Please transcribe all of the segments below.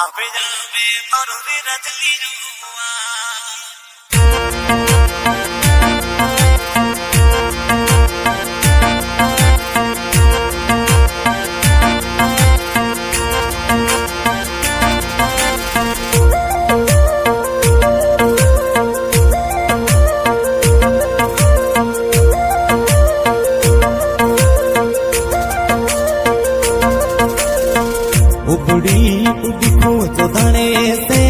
अबे जावे मारो रे रजली रुआ उबड़ी उड़ी खोज धने से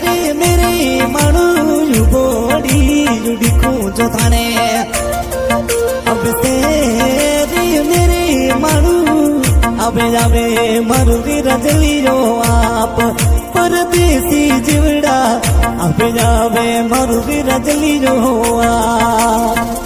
रे मेरे मनु उबड़ी उड़ी खोज धने अब से रे मेरे मनु अब जावे मरु रे रजली रो आप परदेसी जिवड़ा अब जावे मरु रे रजली रो आप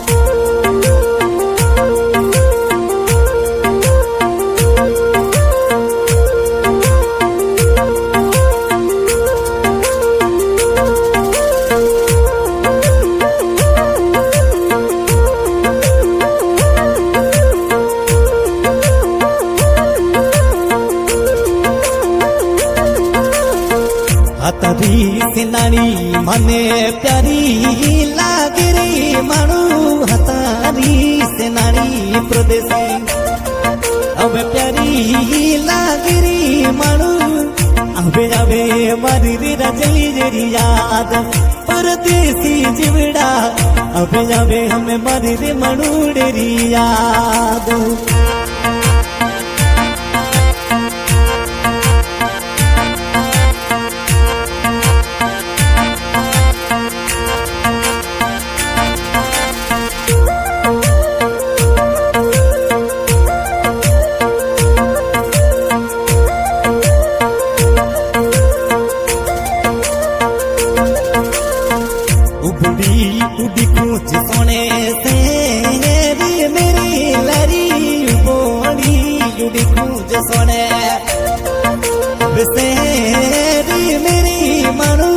हतरी सिनानी मने प्यारी लागे रे मनु हतारी सिनानी प्रदेशी अब प्यारी लागे रे मनु अबे अबे मरी रे रजली जेरी याद परदेसी जिवड़ा अबे अबे हमें मरी रे मनु डेरी याद उबड़ी उड़ी कूच सोने से रे मेरी लरी उबड़ी उड़ी कूच सोने से रे मेरी मनु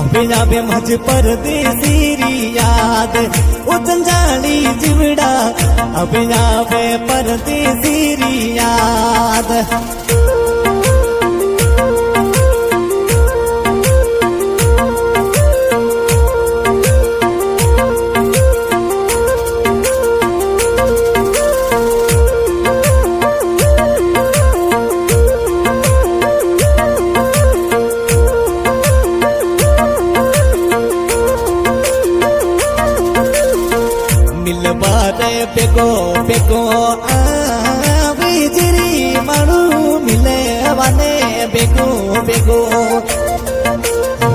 अबे जावे मज परदेसी याद ओ जंजाली जिवड़ा अबे जावे परदेसी याद मिलबारे बेगो बेगो आवे जिरी मनु मिले वाने बेगो बेगो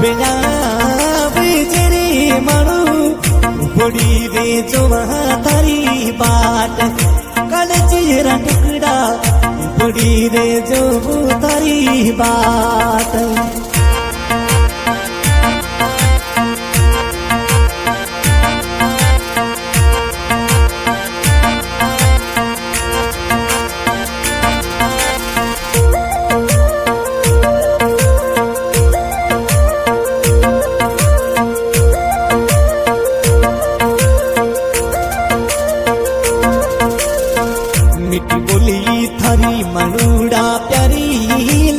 बिना जिरी मनु बड़ी रे जो तारी बाट कल चेहरा टुकड़ा बड़ी रे जो तारी बाट मिठी बोली थारी मनुड़ा प्यारी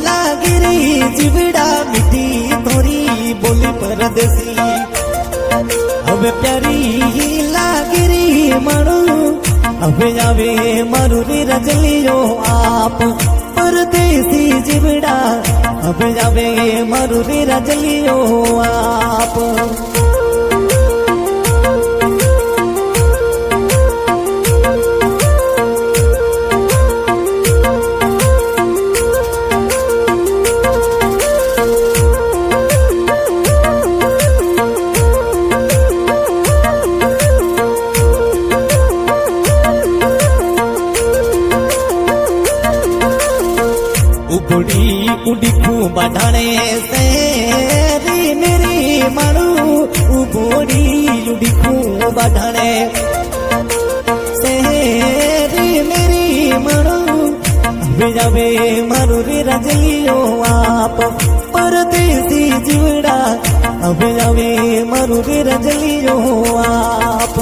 लागे रे जिवड़ा मिठी थोरी बोली परदेसी अब प्यारी लागे रे मनु अब जावे मरु रे रजली रो आप परदेसी जिवड़ा अब जावे मरु रे रजली रो आप उबड़ी उड़ी खूब बढ़ाने से रे मेरी मनु उबड़ी उड़ी खूब बढ़ाने से रे मेरी मनु जावे मरु रे रजली आप परदेसी जिवड़ा अब जावे मरु रे रजली आप